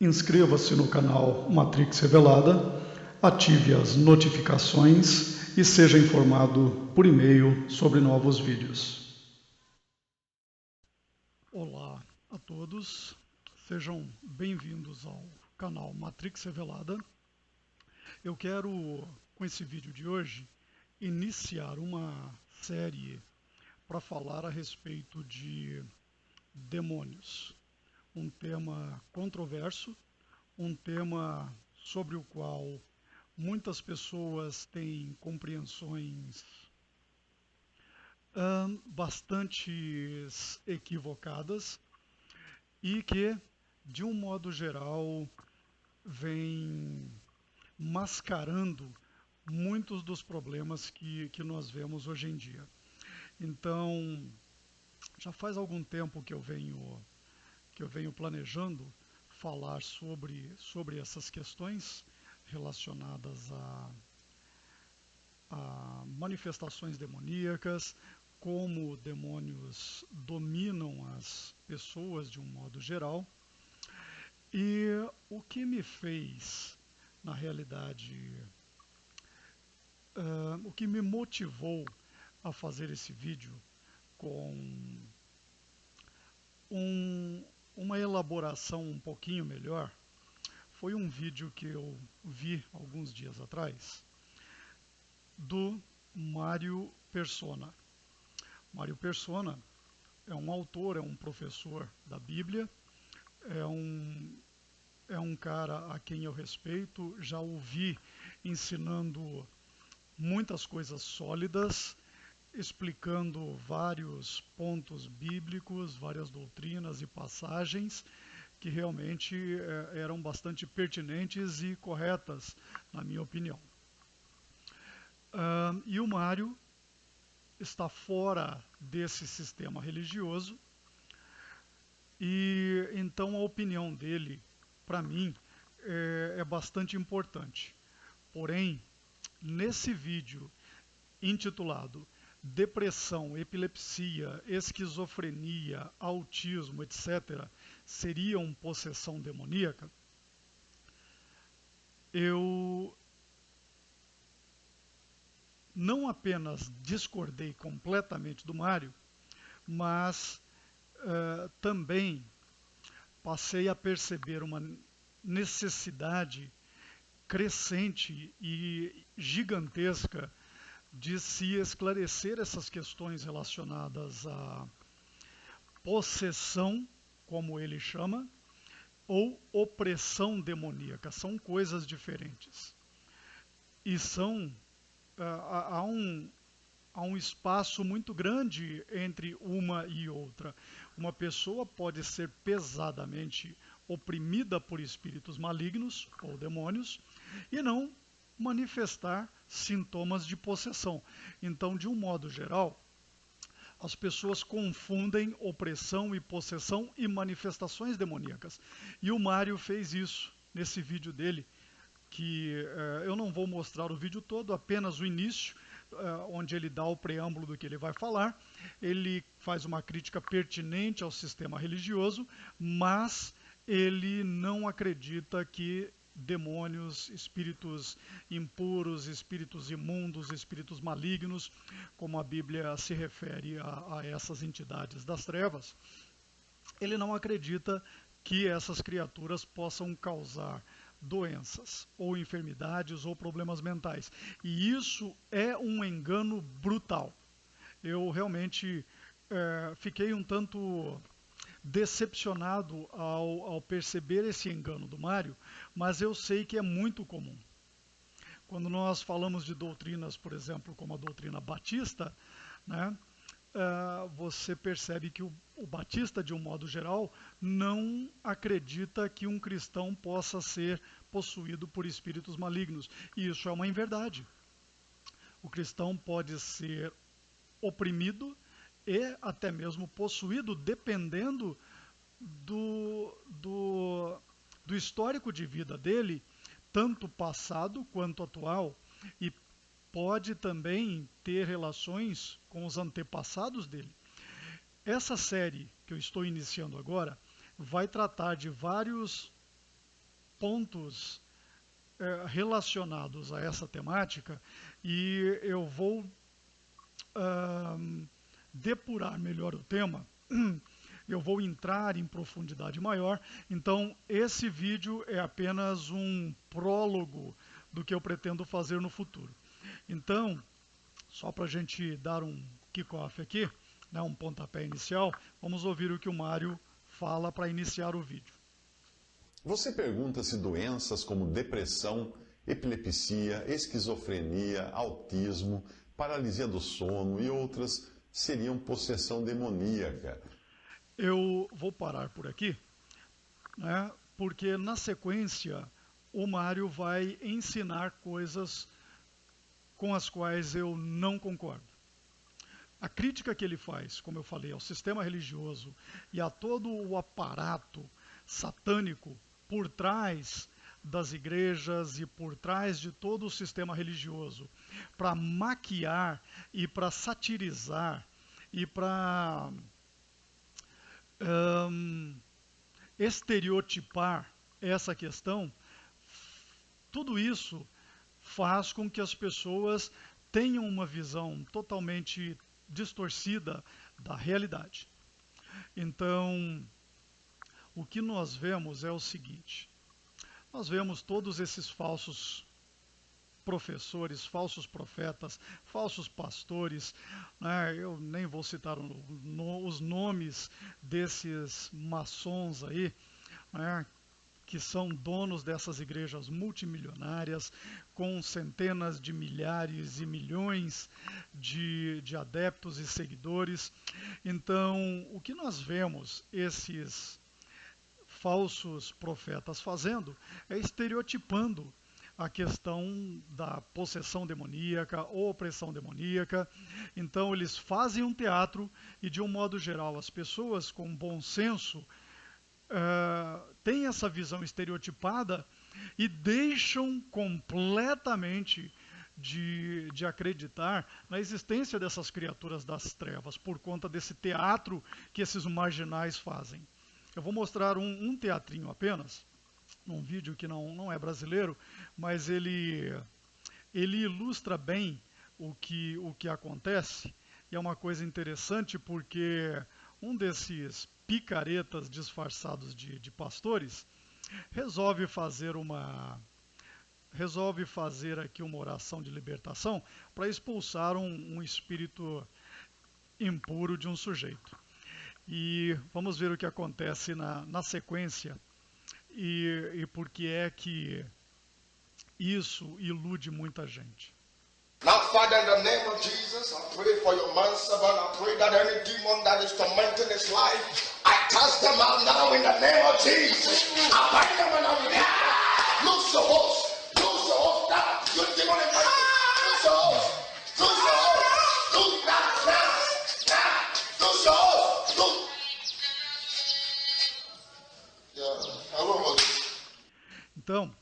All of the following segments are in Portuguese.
Inscreva-se no canal Matrix Revelada, ative as notificações e seja informado por e-mail sobre novos vídeos. Olá a todos, sejam bem-vindos ao canal Matrix Revelada. Eu quero, com esse vídeo de hoje, iniciar uma série para falar a respeito de demônios. Um tema controverso, um tema sobre o qual muitas pessoas têm compreensões bastante equivocadas e que, de um modo geral, vem mascarando muitos dos problemas que nós vemos hoje em dia. Então, já faz algum tempo que eu venho planejando falar sobre essas questões relacionadas a manifestações demoníacas, como demônios dominam as pessoas de um modo geral. E o que me fez, na realidade, o que me motivou a fazer esse vídeo com uma elaboração um pouquinho melhor, foi um vídeo que eu vi alguns dias atrás do Mário Persona. Mário Persona é um autor, é um professor da Bíblia, é um cara a quem eu respeito, já ouvi ensinando muitas coisas sólidas, explicando vários pontos bíblicos, várias doutrinas e passagens que realmente eram bastante pertinentes e corretas, na minha opinião. E o Mário está fora desse sistema religioso e então a opinião dele, para mim, é bastante importante. Porém, nesse vídeo intitulado Depressão, Epilepsia, Esquizofrenia, Autismo, etc., seriam possessão demoníaca, eu não apenas discordei completamente do Mário, mas também passei a perceber uma necessidade crescente e gigantesca de se esclarecer essas questões relacionadas à possessão, como ele chama, ou opressão demoníaca. São coisas diferentes. E há um espaço muito grande entre uma e outra. Uma pessoa pode ser pesadamente oprimida por espíritos malignos ou demônios e não manifestar sintomas de possessão. Então, de um modo geral, as pessoas confundem opressão e possessão e manifestações demoníacas. E o Mário fez isso nesse vídeo dele, que eu não vou mostrar o vídeo todo, apenas o início, onde ele dá o preâmbulo do que ele vai falar. Ele faz uma crítica pertinente ao sistema religioso, mas ele não acredita que demônios, espíritos impuros, espíritos imundos, espíritos malignos, como a Bíblia se refere a essas entidades das trevas, ele não acredita que essas criaturas possam causar doenças, ou enfermidades, ou problemas mentais. E isso é um engano brutal. Eu realmente fiquei um tanto decepcionado ao perceber esse engano do Mário, mas eu sei que é muito comum. Quando nós falamos de doutrinas, por exemplo, como a doutrina batista, né, você percebe que o batista, de um modo geral, não acredita que um cristão possa ser possuído por espíritos malignos. E isso é uma inverdade. O cristão pode ser oprimido e até mesmo possuído, dependendo do histórico de vida dele, tanto passado quanto atual, e pode também ter relações com os antepassados dele. Essa série que eu estou iniciando agora vai tratar de vários pontos relacionados a essa temática e eu vou depurar melhor o tema. Eu vou entrar em profundidade maior. Então, esse vídeo é apenas um prólogo do que eu pretendo fazer no futuro. Então, só para a gente dar um kickoff aqui, né, um pontapé inicial, vamos ouvir o que o Mário fala para iniciar o vídeo. Você pergunta se doenças como depressão, epilepsia, esquizofrenia, autismo, paralisia do sono e outras seriam possessão demoníaca. Eu vou parar por aqui, né, porque na sequência o Mário vai ensinar coisas com as quais eu não concordo. A crítica que ele faz, como eu falei, ao sistema religioso e a todo o aparato satânico por trás das igrejas e por trás de todo o sistema religioso, para maquiar e para satirizar e para estereotipar essa questão, tudo isso faz com que as pessoas tenham uma visão totalmente distorcida da realidade. Então, o que nós vemos é o seguinte: nós vemos todos esses falsos professores, falsos profetas, falsos pastores, né? Eu nem vou citar os nomes desses maçons aí, né, que são donos dessas igrejas multimilionárias, com centenas de milhares e milhões de adeptos e seguidores. Então, o que nós vemos esses falsos profetas fazendo é estereotipando a questão da possessão demoníaca ou opressão demoníaca. Então eles fazem um teatro e, de um modo geral, as pessoas com bom senso têm essa visão estereotipada e deixam completamente de acreditar na existência dessas criaturas das trevas por conta desse teatro que esses marginais fazem. Eu vou mostrar um teatrinho apenas, num vídeo que não é brasileiro, mas ele ilustra bem o que acontece. E é uma coisa interessante porque um desses picaretas disfarçados de pastores resolve fazer aqui uma oração de libertação para expulsar um espírito impuro de um sujeito. E vamos ver o que acontece na sequência e por que é que isso ilude muita gente. Now, Father, in the name of Jesus, I pray for your manservant. I pray that any demon that is tormenting his life, I cast them out now in the name of Jesus. I bind them and I will lose the host. Lose the host now. You demon in my lose the host. Lose the host. Lose that now. Lose the host. Lose. Yeah, I will. Então,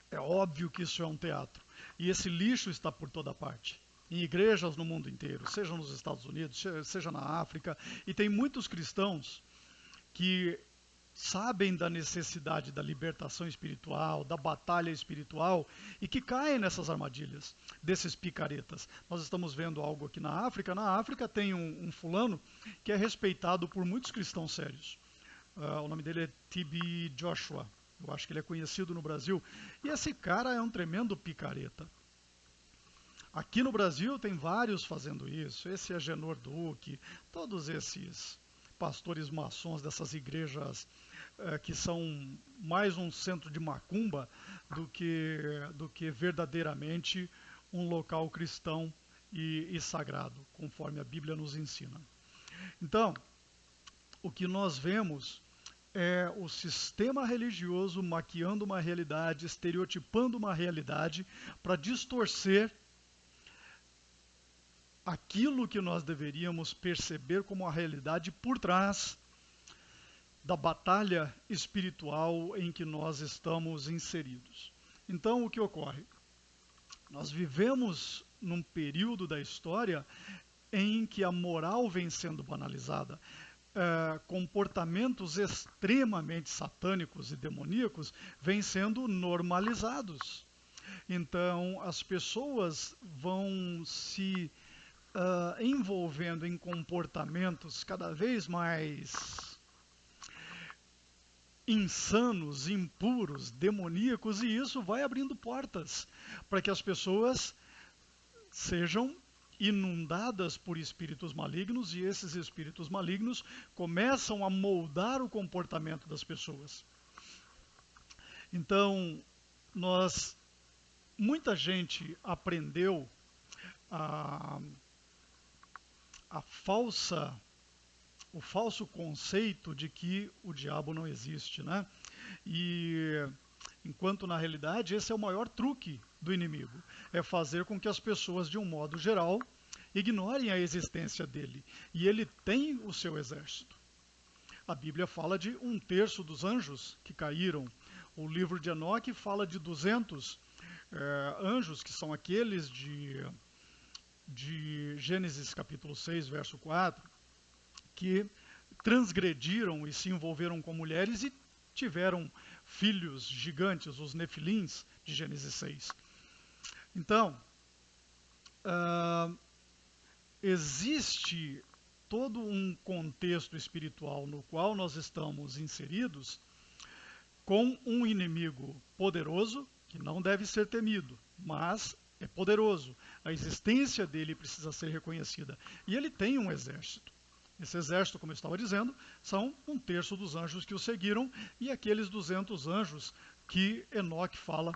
é óbvio que isso é um teatro. E esse lixo está por toda parte, em igrejas no mundo inteiro, seja nos Estados Unidos, seja na África. E tem muitos cristãos que sabem da necessidade da libertação espiritual, da batalha espiritual, e que caem nessas armadilhas desses picaretas. Nós estamos vendo algo aqui na África. Na África tem um fulano que é respeitado por muitos cristãos sérios. O nome dele é T.B. Joshua. Eu acho que ele é conhecido no Brasil. E esse cara é um tremendo picareta. Aqui no Brasil tem vários fazendo isso. Esse é Agenor Duque, todos esses pastores maçons dessas igrejas que são mais um centro de macumba do que verdadeiramente um local cristão e sagrado, conforme a Bíblia nos ensina. Então, o que nós vemos é o sistema religioso maquiando uma realidade, estereotipando uma realidade para distorcer aquilo que nós deveríamos perceber como a realidade por trás da batalha espiritual em que nós estamos inseridos. Então, o que ocorre? Nós vivemos num período da história em que a moral vem sendo banalizada. comportamentos extremamente satânicos e demoníacos vêm sendo normalizados. Então, as pessoas vão se envolvendo em comportamentos cada vez mais insanos, impuros, demoníacos, e isso vai abrindo portas para que as pessoas sejam inundadas por espíritos malignos, e esses espíritos malignos começam a moldar o comportamento das pessoas. Então, muita gente aprendeu o falso conceito de que o diabo não existe, né? E enquanto na realidade esse é o maior truque do inimigo, é fazer com que as pessoas, de um modo geral, ignorem a existência dele. E ele tem o seu exército. A Bíblia fala de 1/3 dos anjos que caíram. O livro de Enoque fala de 200 anjos, que são aqueles de Gênesis capítulo 6, verso 4, que transgrediram e se envolveram com mulheres e tiveram filhos gigantes, os nefilins, de Gênesis 6. Então, existe todo um contexto espiritual no qual nós estamos inseridos, com um inimigo poderoso, que não deve ser temido, mas é poderoso. A existência dele precisa ser reconhecida. E ele tem um exército. Esse exército, como eu estava dizendo, são 1/3 dos anjos que o seguiram, e aqueles 200 anjos que Enoque fala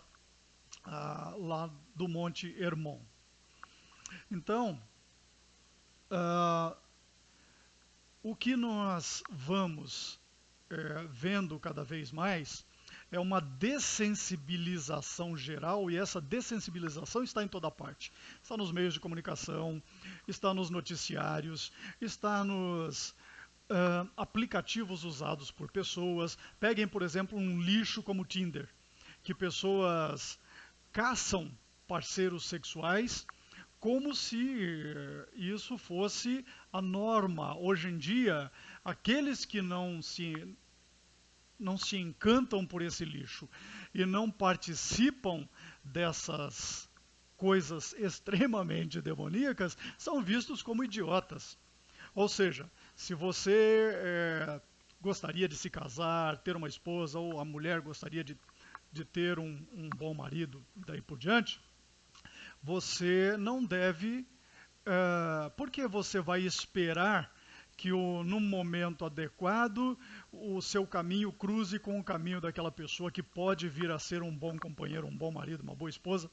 lá do Monte Hermon. Então, o que nós vamos vendo cada vez mais é uma dessensibilização geral, e essa dessensibilização está em toda parte. Está nos meios de comunicação, está nos noticiários, está nos aplicativos usados por pessoas. Peguem, por exemplo, um lixo como o Tinder, que pessoas caçam parceiros sexuais como se isso fosse a norma. Hoje em dia, aqueles que não se encantam por esse lixo e não participam dessas coisas extremamente demoníacas são vistos como idiotas. Ou seja, se você gostaria de se casar, ter uma esposa, ou a mulher gostaria de ter um bom marido, e daí por diante, você não deve, porque você vai esperar que num momento adequado o seu caminho cruze com o caminho daquela pessoa que pode vir a ser um bom companheiro, um bom marido, uma boa esposa.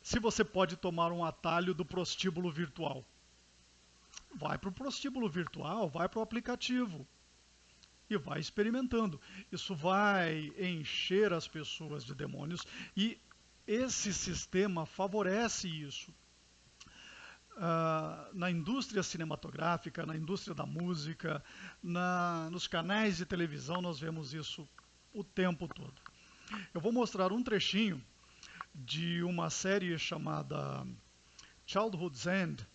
Se você pode tomar um atalho do prostíbulo virtual, vai para o prostíbulo virtual, vai para o aplicativo e vai experimentando. Isso vai encher as pessoas de demônios, e esse sistema favorece isso. Na indústria cinematográfica, na indústria da música, nos canais de televisão, nós vemos isso o tempo todo. Eu vou mostrar um trechinho de uma série chamada Childhood's End,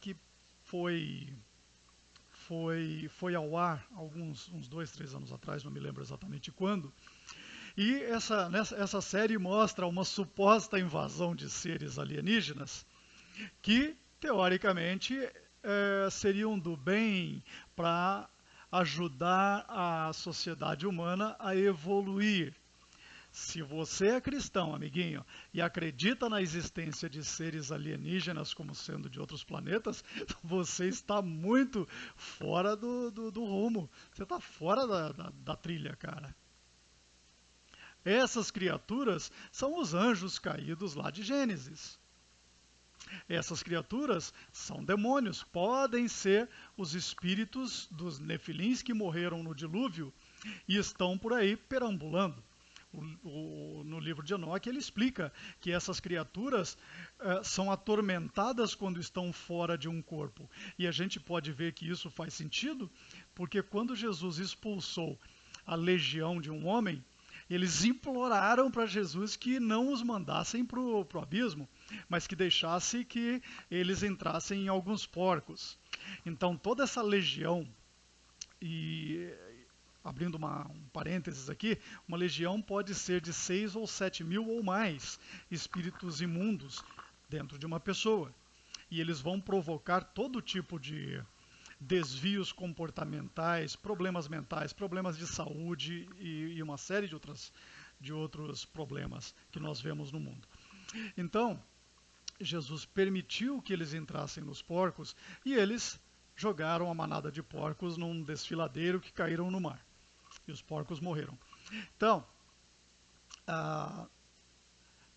que foi ao ar uns 2, 3 anos atrás, não me lembro exatamente quando. E essa série mostra uma suposta invasão de seres alienígenas que, teoricamente, seriam do bem para ajudar a sociedade humana a evoluir. Se você é cristão, amiguinho, e acredita na existência de seres alienígenas como sendo de outros planetas, você está muito fora do rumo. Você está fora da trilha, cara. Essas criaturas são os anjos caídos lá de Gênesis. Essas criaturas são demônios, podem ser os espíritos dos nefilins que morreram no dilúvio e estão por aí perambulando. No livro de Enoque ele explica que essas criaturas são atormentadas quando estão fora de um corpo. E a gente pode ver que isso faz sentido, porque quando Jesus expulsou a legião de um homem, eles imploraram para Jesus que não os mandassem para o abismo. mas que deixasse que eles entrassem em alguns porcos. Então toda essa legião, e abrindo um parênteses aqui, uma legião pode ser de 6 ou 7 mil ou mais espíritos imundos dentro de uma pessoa. E eles vão provocar todo tipo de desvios comportamentais, problemas mentais, problemas de saúde e uma série de outros problemas que nós vemos no mundo. Então, Jesus permitiu que eles entrassem nos porcos e eles jogaram a manada de porcos num desfiladeiro que caíram no mar. E os porcos morreram. Então,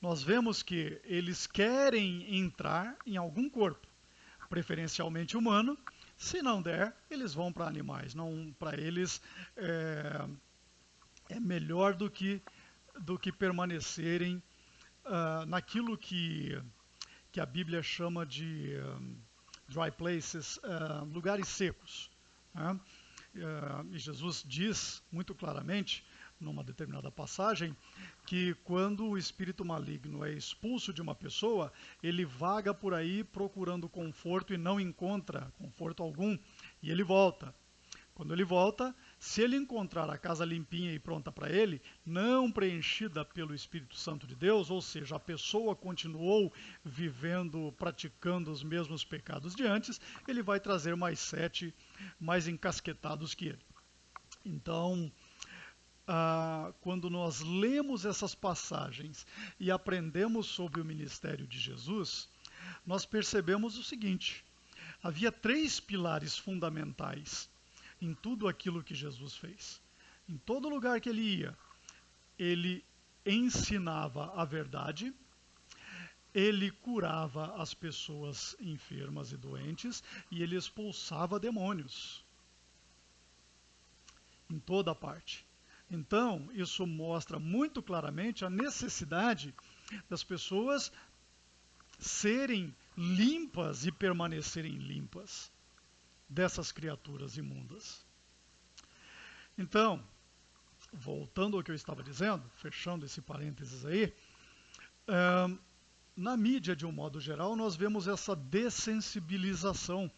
nós vemos que eles querem entrar em algum corpo, preferencialmente humano. Se não der, eles vão para animais. Não, para eles é melhor do que permanecerem naquilo que a Bíblia chama de dry places, lugares secos. Né? E Jesus diz muito claramente, numa determinada passagem, que quando o espírito maligno é expulso de uma pessoa, ele vaga por aí procurando conforto e não encontra conforto algum, e ele volta. Quando ele volta, se ele encontrar a casa limpinha e pronta para ele, não preenchida pelo Espírito Santo de Deus, ou seja, a pessoa continuou vivendo, praticando os mesmos pecados de antes, ele vai trazer mais 7, mais encasquetados que ele. Então, quando nós lemos essas passagens e aprendemos sobre o ministério de Jesus, nós percebemos o seguinte: havia 3 pilares fundamentais em tudo aquilo que Jesus fez. Em todo lugar que ele ia, ele ensinava a verdade, ele curava as pessoas enfermas e doentes e ele expulsava demônios em toda parte. Então, isso mostra muito claramente a necessidade das pessoas serem limpas e permanecerem limpas dessas criaturas imundas. Então, voltando ao que eu estava dizendo, fechando esse parênteses aí, na mídia, de um modo geral, nós vemos essa dessensibilização,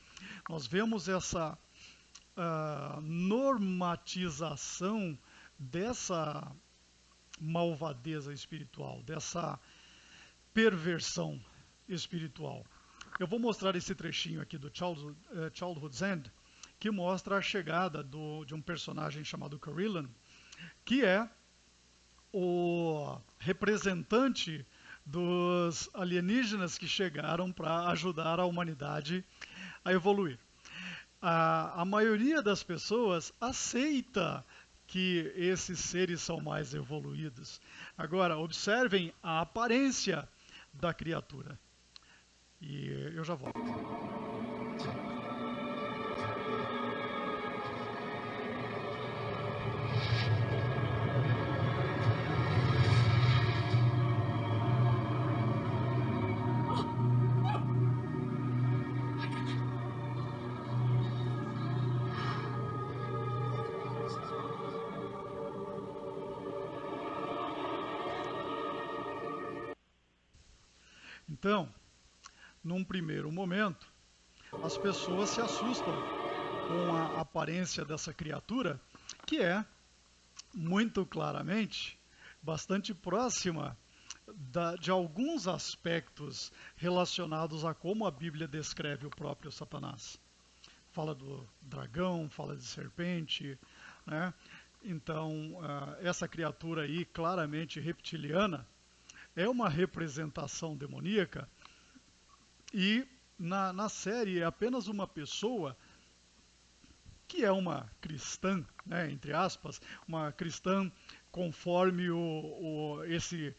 nós vemos essa normatização dessa malvadeza espiritual, dessa perversão espiritual. Eu vou mostrar esse trechinho aqui do Childhood's End, que mostra a chegada de um personagem chamado Carillon, que é o representante dos alienígenas que chegaram para ajudar a humanidade a evoluir. A maioria das pessoas aceita que esses seres são mais evoluídos. Agora, observem a aparência da criatura. E eu já volto. Então, num primeiro momento, as pessoas se assustam com a aparência dessa criatura, que é, muito claramente, bastante próxima de alguns aspectos relacionados a como a Bíblia descreve o próprio Satanás. Fala do dragão, fala de serpente, né? Então, essa criatura aí, claramente reptiliana, é uma representação demoníaca, e na série é apenas uma pessoa que é uma cristã, né, entre aspas, uma cristã conforme esse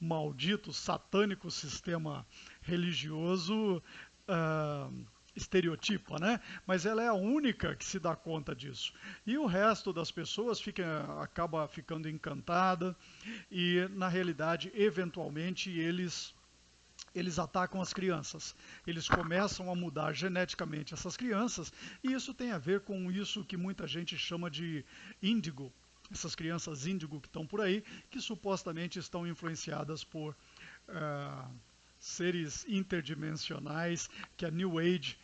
maldito, satânico sistema religioso estereotipa, né? Mas ela é a única que se dá conta disso. E o resto das pessoas acaba ficando encantada e, na realidade, eventualmente, eles atacam as crianças. Eles começam a mudar geneticamente essas crianças, e isso tem a ver com isso que muita gente chama de índigo. Essas crianças índigo que estão por aí, que supostamente estão influenciadas por seres interdimensionais que a New Age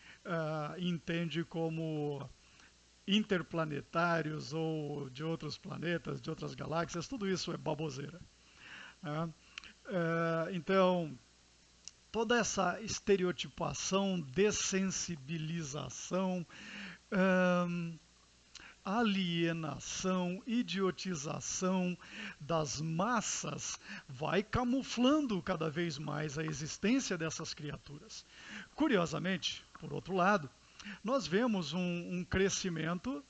entende como interplanetários ou de outros planetas, de outras galáxias, tudo isso é baboseira. Né? Então, toda essa estereotipação, dessensibilização, alienação, idiotização das massas vai camuflando cada vez mais a existência dessas criaturas. Curiosamente, por outro lado, nós vemos um crescimento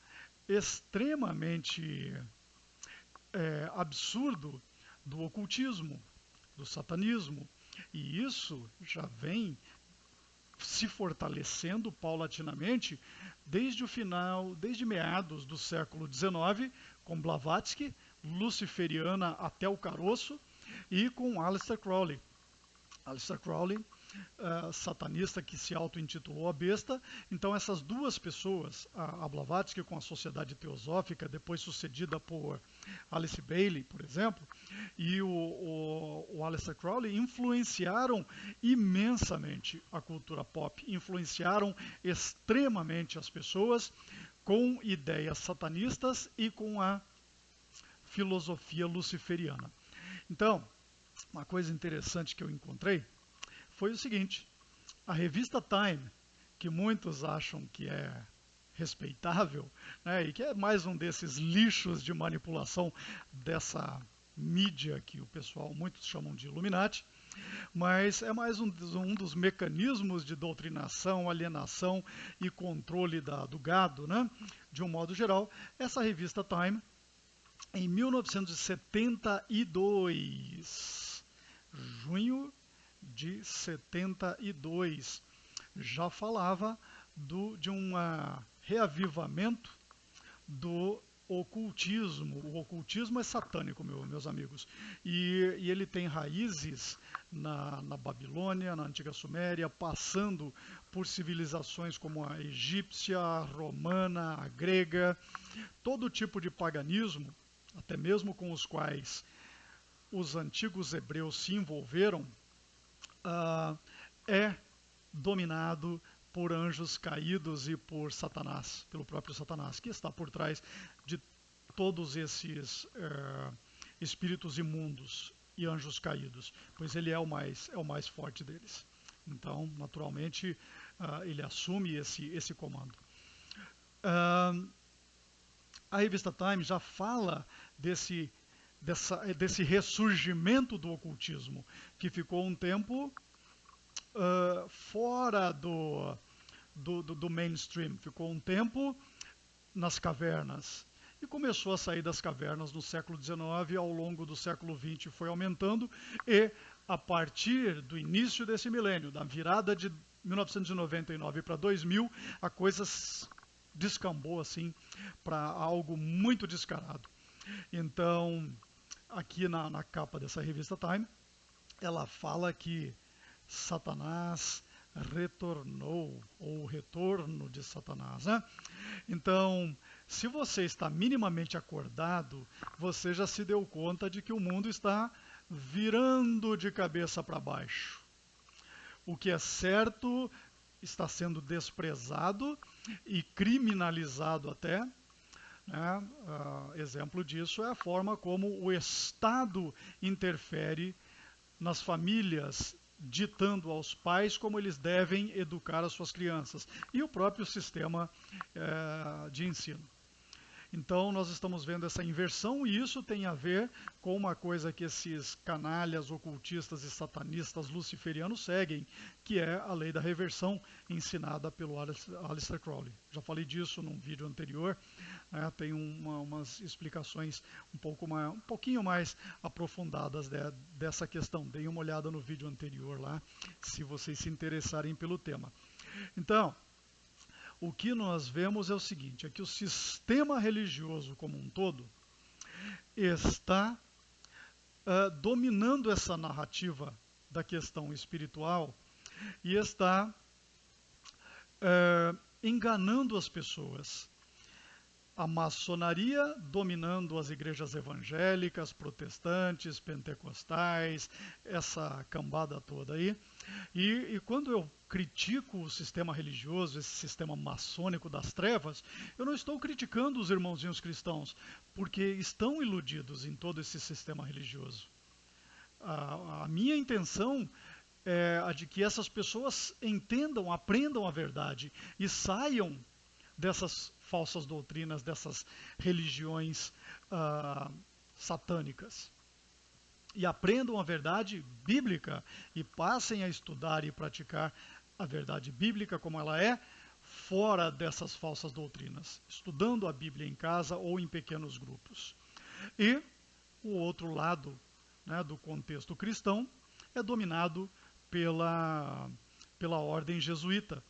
extremamente absurdo do ocultismo, do satanismo, e isso já vem se fortalecendo paulatinamente desde meados do século XIX, com Blavatsky, luciferiana até o caroço, e com Aleister Crowley. Aleister Crowley, satanista que se auto-intitulou a besta. Então essas duas pessoas, a Blavatsky com a Sociedade Teosófica, depois sucedida por Alice Bailey, por exemplo, e o Aleister Crowley, influenciaram imensamente a cultura pop, influenciaram extremamente as pessoas com ideias satanistas e com a filosofia luciferiana. Então, uma coisa interessante que eu encontrei foi o seguinte: a revista Time, que muitos acham que é respeitável, né, e que é mais um desses lixos de manipulação dessa mídia que o pessoal, muitos chamam de Illuminati, mas é mais um dos mecanismos de doutrinação, alienação e controle do gado, né, de um modo geral. Essa revista Time, em 1972, junho de 72, já falava de um reavivamento do ocultismo. O ocultismo é satânico, meus amigos, e ele tem raízes na Babilônia, na antiga Suméria, passando por civilizações como a egípcia, a romana, a grega, todo tipo de paganismo, até mesmo com os quais os antigos hebreus se envolveram, é dominado por anjos caídos e por Satanás, pelo próprio Satanás, que está por trás de todos esses espíritos imundos e anjos caídos, pois ele é o mais forte deles. Então, naturalmente, ele assume esse comando. A revista Time já fala desse ressurgimento do ocultismo, que ficou um tempo fora do mainstream, ficou um tempo nas cavernas e começou a sair das cavernas no século XIX, ao longo do século XX foi aumentando, e a partir do início desse milênio, da virada de 1999 para 2000, a coisa descambou assim para algo muito descarado. Então, aqui na capa dessa revista Time, ela fala que Satanás retornou, ou o retorno de Satanás, né? Então, se você está minimamente acordado, você já se deu conta de que o mundo está virando de cabeça para baixo. O que é certo está sendo desprezado e criminalizado até. Né? Exemplo disso é a forma como o Estado interfere nas famílias, ditando aos pais como eles devem educar as suas crianças, e o próprio sistema de ensino. Então nós estamos vendo essa inversão, e isso tem a ver com uma coisa que esses canalhas ocultistas e satanistas luciferianos seguem, que é a lei da reversão ensinada pelo Aleister Crowley. Já falei disso num vídeo anterior, né? Tem umas explicações um pouquinho mais aprofundadas dessa questão. Deem uma olhada no vídeo anterior lá, se vocês se interessarem pelo tema. Então, o que nós vemos é o seguinte, é que o sistema religioso como um todo está dominando essa narrativa da questão espiritual e está enganando as pessoas. a maçonaria dominando as igrejas evangélicas, protestantes, pentecostais, essa cambada toda aí. E quando eu critico o sistema religioso, esse sistema maçônico das trevas, eu não estou criticando os irmãozinhos cristãos, porque estão iludidos em todo esse sistema religioso. A minha intenção é a de que essas pessoas entendam, aprendam a verdade e saiam dessas falsas doutrinas, dessas religiões satânicas. E aprendam a verdade bíblica e passem a estudar e praticar a verdade bíblica como ela é, fora dessas falsas doutrinas, estudando a Bíblia em casa ou em pequenos grupos. E o outro lado, né, do contexto cristão é dominado pela ordem jesuíta,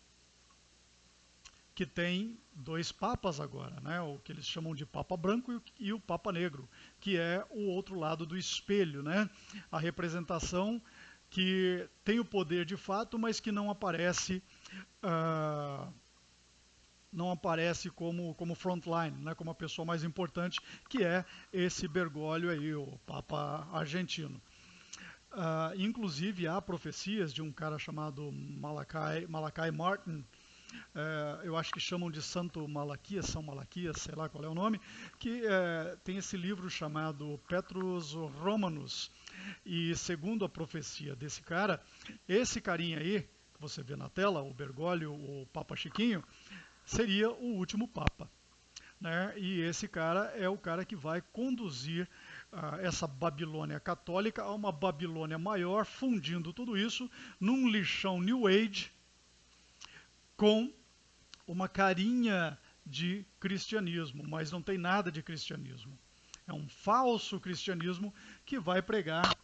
que tem 2 papas agora, né? O que eles chamam de Papa Branco e o Papa Negro, que é o outro lado do espelho, né? A representação que tem o poder de fato, mas que não aparece como frontline, né? Como a pessoa mais importante, que é esse Bergoglio aí, o Papa argentino. Inclusive há profecias de um cara chamado Malachi Martin, eu acho que chamam de Santo Malaquias, São Malaquias, sei lá qual é o nome, que tem esse livro chamado Petrus Romanus. E segundo a profecia desse cara, esse carinha aí, que você vê na tela, o Bergoglio, o Papa Chiquinho, seria o último Papa, né? E esse cara é o cara que vai conduzir essa Babilônia católica a uma Babilônia maior, fundindo tudo isso num lixão New Age, com uma carinha de cristianismo, mas não tem nada de cristianismo. É um falso cristianismo que vai pregar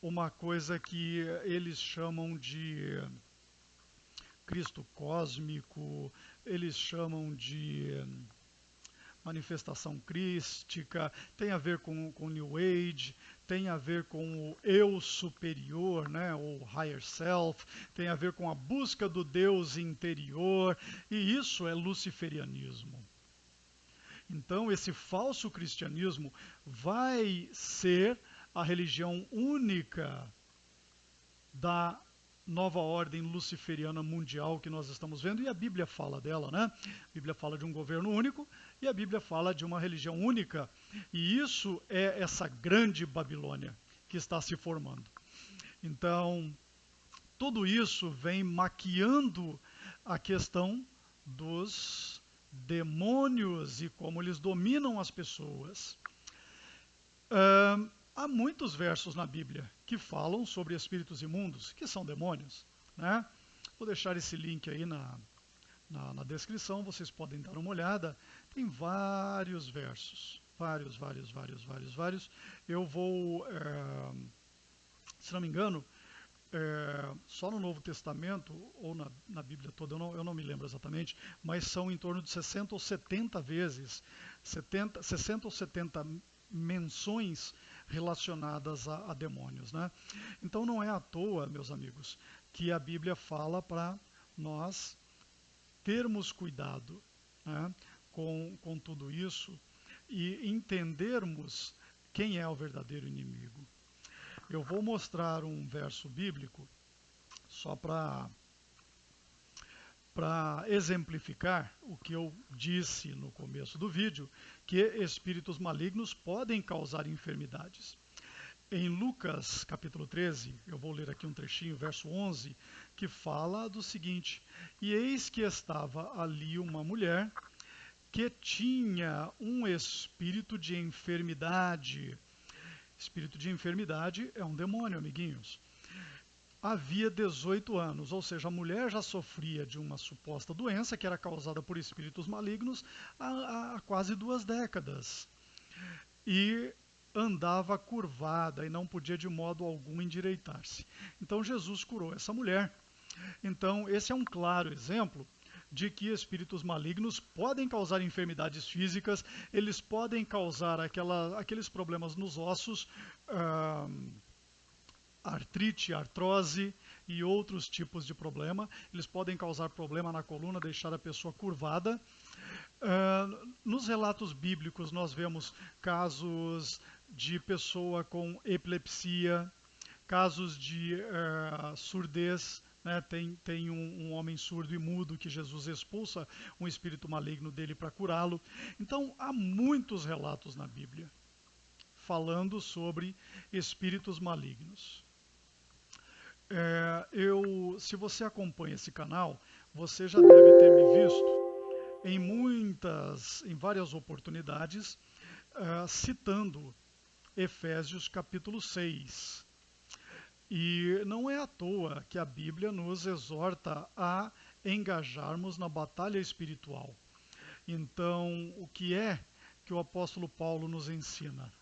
uma coisa que eles chamam de Cristo cósmico, eles chamam de manifestação crística, tem a ver com New Age, tem a ver com o eu superior, né, o higher self, tem a ver com a busca do Deus interior, e isso é luciferianismo. Então, esse falso cristianismo vai ser a religião única da nova ordem luciferiana mundial que nós estamos vendo, e a Bíblia fala dela, né? A Bíblia fala de um governo único e a Bíblia fala de uma religião única, e isso é essa grande Babilônia que está se formando. Então, tudo isso vem maquiando a questão dos demônios e como eles dominam as pessoas. Há muitos versos na Bíblia que falam sobre espíritos imundos, que são demônios, né? Vou deixar esse link aí na descrição, vocês podem dar uma olhada. Tem vários versos, vários. Eu vou, se não me engano, só no Novo Testamento, ou na Bíblia toda, eu não me lembro exatamente, mas são em torno de 60 ou 70 vezes, 60 ou 70 menções relacionadas a demônios, né? Então não é à toa, meus amigos, que a Bíblia fala para nós termos cuidado, né, com tudo isso e entendermos quem é o verdadeiro inimigo. Eu vou mostrar um verso bíblico só para exemplificar o que eu disse no começo do vídeo, que espíritos malignos podem causar enfermidades. Em Lucas capítulo 13, eu vou ler aqui um trechinho, verso 11, que fala do seguinte: e eis que estava ali uma mulher que tinha um espírito de enfermidade. Espírito de enfermidade é um demônio, amiguinhos. Havia 18 anos, ou seja, a mulher já sofria de uma suposta doença que era causada por espíritos malignos há quase 2 décadas. E andava curvada e não podia de modo algum endireitar-se. Então Jesus curou essa mulher. Então esse é um claro exemplo de que espíritos malignos podem causar enfermidades físicas, eles podem causar aqueles problemas nos ossos, artrite, artrose, e outros tipos de problema. Eles podem causar problema na coluna, deixar a pessoa curvada. Nos relatos bíblicos nós vemos casos de pessoa com epilepsia, casos de surdez, né? Tem um homem surdo e mudo que Jesus expulsa um espírito maligno dele para curá-lo. Então há muitos relatos na Bíblia falando sobre espíritos malignos. Se você acompanha esse canal, você já deve ter me visto em várias oportunidades, citando Efésios capítulo 6. E não é à toa que a Bíblia nos exorta a engajarmos na batalha espiritual. Então, o que é que o apóstolo Paulo nos ensina?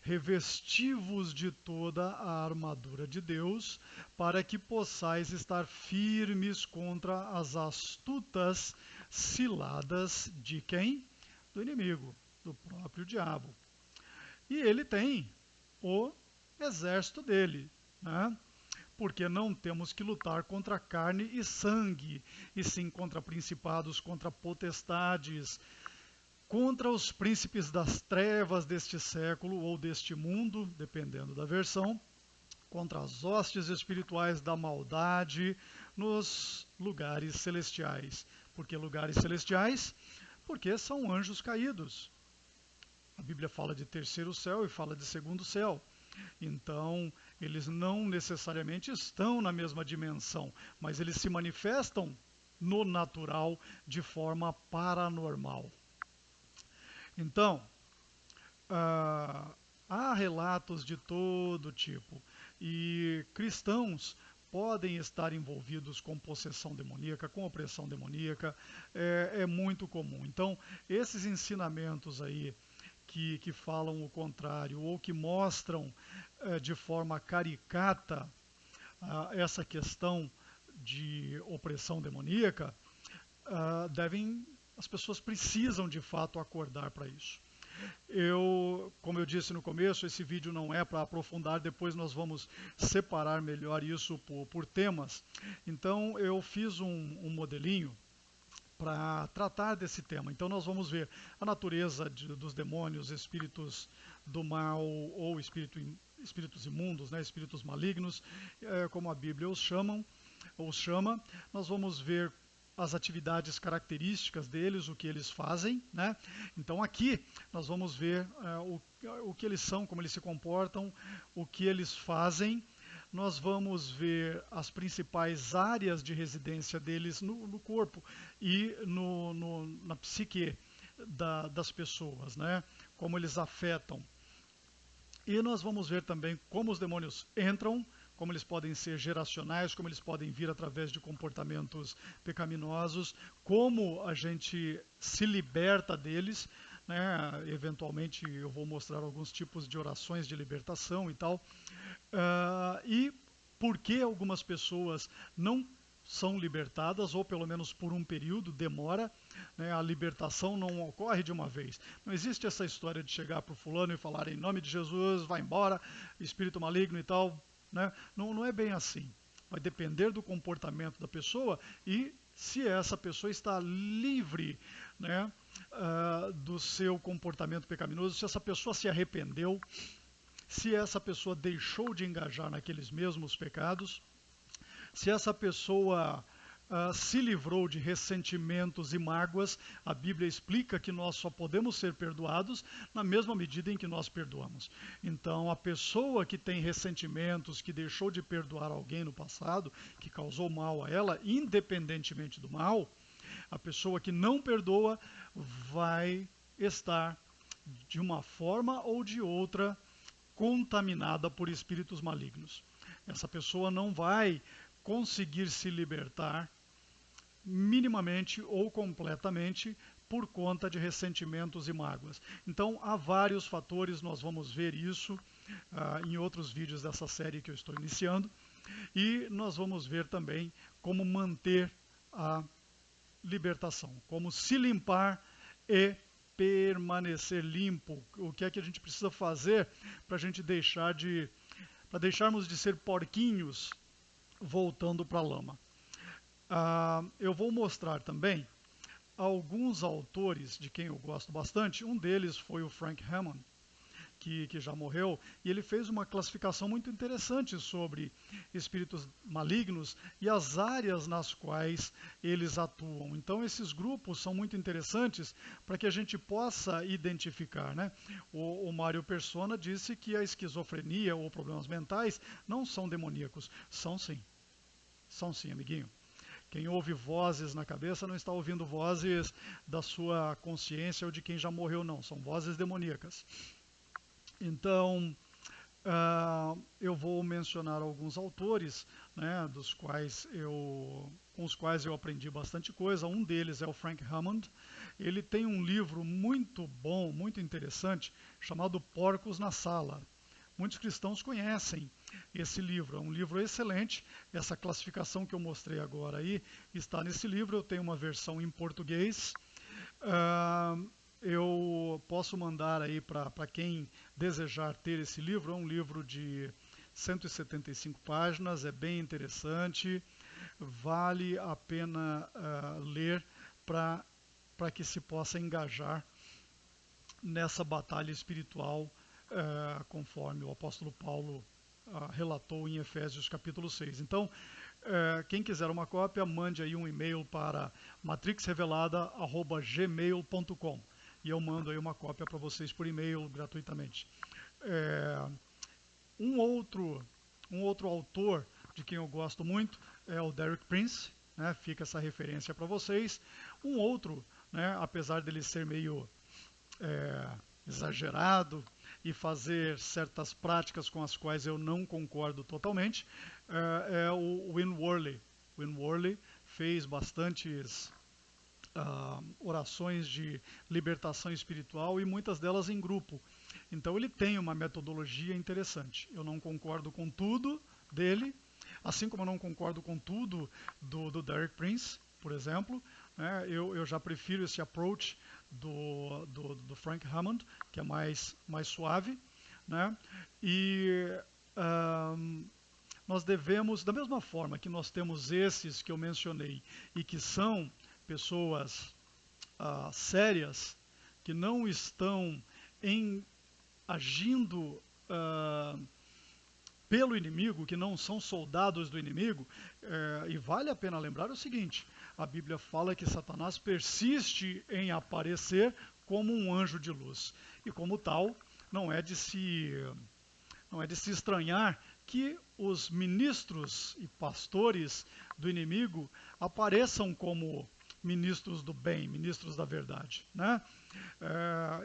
Revesti-vos de toda a armadura de Deus, para que possais estar firmes contra as astutas ciladas de quem? Do inimigo, do próprio diabo. E ele tem o exército dele, né? Porque não temos que lutar contra carne e sangue, e sim contra principados, contra potestades, contra os príncipes das trevas deste século ou deste mundo, dependendo da versão, contra as hostes espirituais da maldade nos lugares celestiais. Por que lugares celestiais? Porque são anjos caídos. A Bíblia fala de terceiro céu e fala de segundo céu. Então, eles não necessariamente estão na mesma dimensão, mas eles se manifestam no natural de forma paranormal. Então, há relatos de todo tipo, e cristãos podem estar envolvidos com possessão demoníaca, com opressão demoníaca, é muito comum. Então, esses ensinamentos aí que falam o contrário, ou que mostram de forma caricata essa questão de opressão demoníaca, as pessoas precisam de fato acordar para isso. Como eu disse no começo, esse vídeo não é para aprofundar, depois nós vamos separar melhor isso por temas. Então eu fiz um modelinho para tratar desse tema. Então nós vamos ver a natureza dos demônios, espíritos do mal ou espíritos imundos, né, espíritos malignos, como a Bíblia os chama. Nós vamos ver as atividades características deles, o que eles fazem, né? Então aqui nós vamos ver o que eles são, como eles se comportam, o que eles fazem. Nós vamos ver as principais áreas de residência deles no corpo e na psique das pessoas, né? Como eles afetam. E nós vamos ver também como os demônios entram, como eles podem ser geracionais, como eles podem vir através de comportamentos pecaminosos, como a gente se liberta deles, né? Eventualmente eu vou mostrar alguns tipos de orações de libertação e tal. E por que algumas pessoas não são libertadas, ou pelo menos por um período, demora, né? A libertação não ocorre de uma vez. Não existe essa história de chegar para o fulano e falar em nome de Jesus, vai embora, espírito maligno e tal, né? Não é bem assim. Vai depender do comportamento da pessoa e se essa pessoa está livre, né, do seu comportamento pecaminoso, se essa pessoa se arrependeu, se essa pessoa deixou de engajar naqueles mesmos pecados, se essa pessoa se livrou de ressentimentos e mágoas. A Bíblia explica que nós só podemos ser perdoados na mesma medida em que nós perdoamos. Então, a pessoa que tem ressentimentos, que deixou de perdoar alguém no passado, que causou mal a ela, independentemente do mal, a pessoa que não perdoa vai estar, de uma forma ou de outra, contaminada por espíritos malignos. Essa pessoa não vai conseguir se libertar minimamente ou completamente por conta de ressentimentos e mágoas. Então há vários fatores, nós vamos ver isso em outros vídeos dessa série que eu estou iniciando, e nós vamos ver também como manter a libertação, como se limpar e permanecer limpo. O que é que a gente precisa fazer para a gente deixarmos de ser porquinhos voltando para a lama. Eu vou mostrar também alguns autores de quem eu gosto bastante. Um deles foi o Frank Hammond, que já morreu, e ele fez uma classificação muito interessante sobre espíritos malignos e as áreas nas quais eles atuam. Então, esses grupos são muito interessantes para que a gente possa identificar, né? O Mário Persona disse que a esquizofrenia ou problemas mentais não são demoníacos. São sim, amiguinho. Quem ouve vozes na cabeça não está ouvindo vozes da sua consciência ou de quem já morreu, não. São vozes demoníacas. Então, eu vou mencionar alguns autores, né, com os quais eu aprendi bastante coisa. Um deles é o Frank Hammond. Ele tem um livro muito bom, muito interessante, chamado Porcos na Sala. Muitos cristãos conhecem esse livro, é um livro excelente. Essa classificação que eu mostrei agora aí está nesse livro. Eu tenho uma versão em português. Eu posso mandar aí para quem desejar ter esse livro. É um livro de 175 páginas, é bem interessante, vale a pena ler para que se possa engajar nessa batalha espiritual, conforme o apóstolo Paulo relatou em Efésios capítulo 6. Então, quem quiser uma cópia, mande aí um e-mail para matrixrevelada@gmail.com e eu mando aí uma cópia para vocês por e-mail gratuitamente. Um outro autor de quem eu gosto muito é o Derek Prince, né? Fica essa referência para vocês. Um outro, né, apesar dele ser meio exagerado e fazer certas práticas com as quais eu não concordo totalmente, é o Win Worley. Win Worley fez bastantes orações de libertação espiritual e muitas delas em grupo. Então ele tem uma metodologia interessante. Eu não concordo com tudo dele, assim como eu não concordo com tudo do Derek Prince, por exemplo. Né? Eu já prefiro esse approach do Frank Hammond, que é mais suave. Né? E nós devemos, da mesma forma que nós temos esses que eu mencionei e que são pessoas sérias, que não estão agindo pelo inimigo, que não são soldados do inimigo, e vale a pena lembrar o seguinte: a Bíblia fala que Satanás persiste em aparecer como um anjo de luz, e como tal, não é de se estranhar que os ministros e pastores do inimigo apareçam como ministros do bem, ministros da verdade. Né?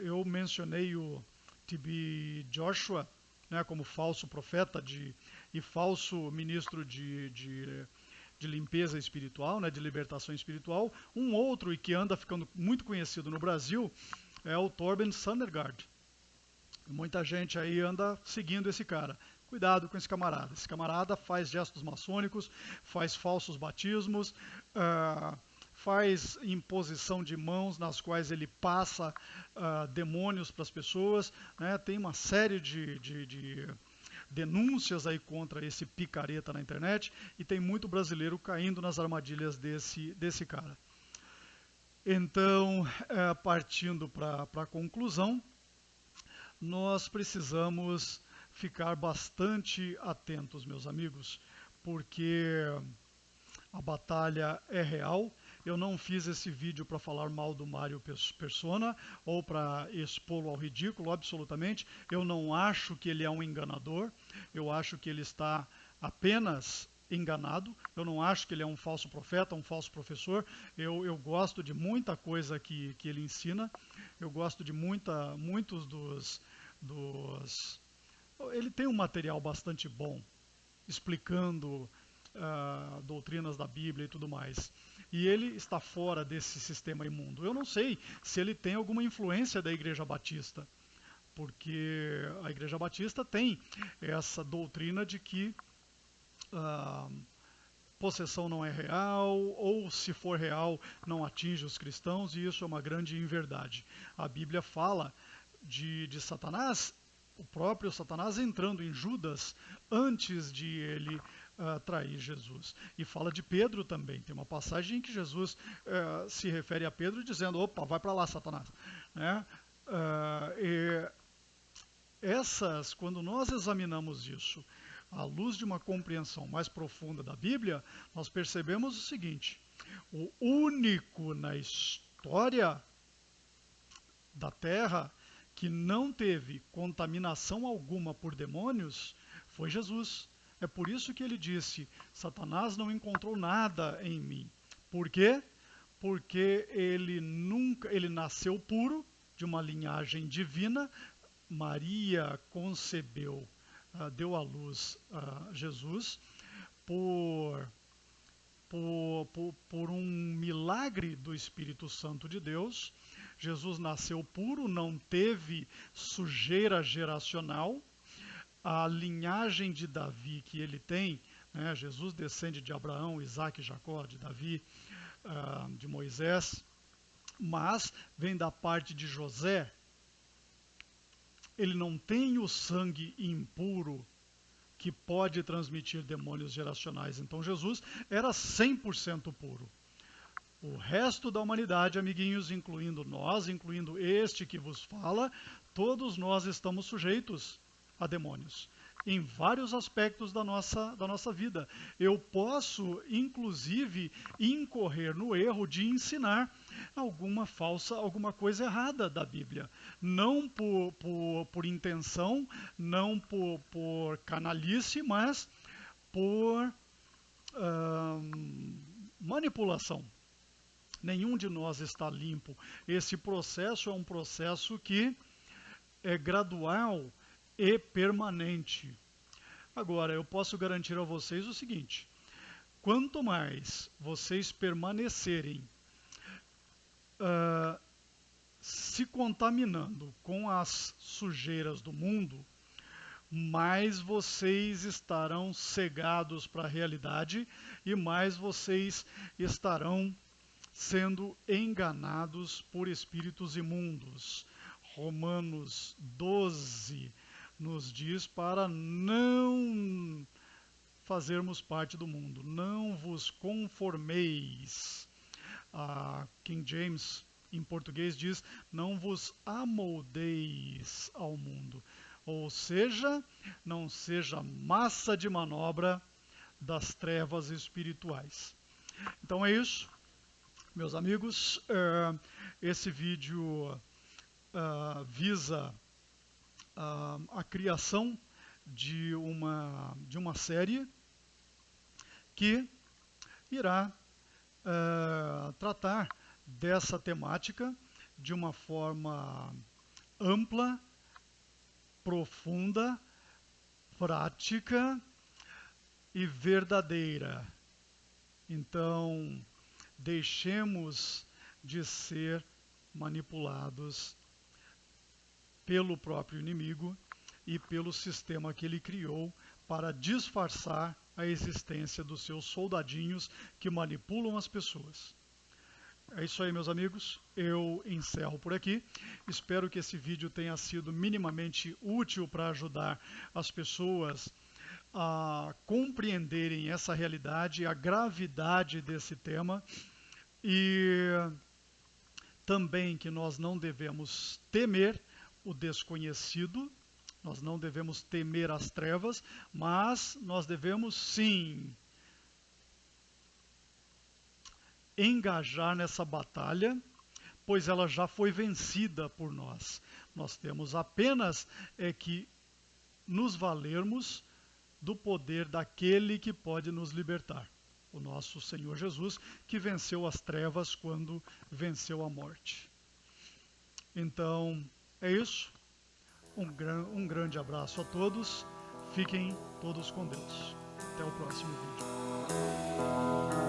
Eu mencionei o T.B. Joshua, né, como falso profeta e falso ministro de limpeza espiritual, né, de libertação espiritual. Um outro, e que anda ficando muito conhecido no Brasil, é o Torben Sandergaard. Muita gente aí anda seguindo esse cara. Cuidado com esse camarada. Esse camarada faz gestos maçônicos, faz falsos batismos, faz imposição de mãos nas quais ele passa demônios para as pessoas. Né? Tem uma série de denúncias aí contra esse picareta na internet e tem muito brasileiro caindo nas armadilhas desse cara. Então, partindo para a conclusão, nós precisamos ficar bastante atentos, meus amigos, porque a batalha é real. Eu não fiz esse vídeo para falar mal do Mário Persona ou para expô-lo ao ridículo, absolutamente. Eu não acho que ele é um enganador, eu acho que ele está apenas enganado. Eu não acho que ele é um falso profeta, um falso professor. Eu gosto de muita coisa que ele ensina, eu gosto de muitos dos... Ele tem um material bastante bom, explicando doutrinas da Bíblia e tudo mais. E ele está fora desse sistema imundo. Eu não sei se ele tem alguma influência da Igreja Batista, porque a Igreja Batista tem essa doutrina de que possessão não é real, ou se for real, não atinge os cristãos, e isso é uma grande inverdade. A Bíblia fala de Satanás, o próprio Satanás entrando em Judas antes de ele trair Jesus. E fala de Pedro também. Tem uma passagem em que Jesus se refere a Pedro dizendo: opa, vai para lá, Satanás. Né? Quando nós examinamos isso à luz de uma compreensão mais profunda da Bíblia, nós percebemos o seguinte: o único na história da Terra que não teve contaminação alguma por demônios foi Jesus. É por isso que ele disse: Satanás não encontrou nada em mim. Por quê? Porque ele nasceu puro, de uma linhagem divina. Maria concebeu, deu à luz a Jesus por um milagre do Espírito Santo de Deus. Jesus nasceu puro, não teve sujeira geracional. A linhagem de Davi que ele tem, né, Jesus descende de Abraão, Isaac, Jacó, de Davi, de Moisés, mas vem da parte de José. Ele não tem o sangue impuro que pode transmitir demônios geracionais. Então Jesus era 100% puro. O resto da humanidade, amiguinhos, incluindo nós, incluindo este que vos fala, todos nós estamos sujeitos a demônios, em vários aspectos da nossa vida. Eu posso, inclusive, incorrer no erro de ensinar alguma coisa errada da Bíblia. Não por intenção, não por canalice, mas por manipulação. Nenhum de nós está limpo. Esse processo é um processo que é gradual e permanente. Agora, eu posso garantir a vocês o seguinte: quanto mais vocês permanecerem se contaminando com as sujeiras do mundo, mais vocês estarão cegados para a realidade e mais vocês estarão sendo enganados por espíritos imundos. Romanos 12 nos diz para não fazermos parte do mundo. Não vos conformeis. A King James, em português, diz: não vos amoldeis ao mundo. Ou seja, não seja massa de manobra das trevas espirituais. Então é isso, meus amigos. Esse vídeo visa a criação de uma série que irá tratar dessa temática de uma forma ampla, profunda, prática e verdadeira. Então, deixemos de ser manipulados pelo próprio inimigo e pelo sistema que ele criou para disfarçar a existência dos seus soldadinhos que manipulam as pessoas. É isso aí, meus amigos. Eu encerro por aqui. Espero que esse vídeo tenha sido minimamente útil para ajudar as pessoas a compreenderem essa realidade, a gravidade desse tema, e também que nós não devemos temer o desconhecido, nós não devemos temer as trevas, mas nós devemos sim engajar nessa batalha, pois ela já foi vencida por nós. Nós temos apenas que nos valermos do poder daquele que pode nos libertar, o nosso Senhor Jesus, que venceu as trevas quando venceu a morte. Então, é isso. Um grande abraço a todos. Fiquem todos com Deus. Até o próximo vídeo.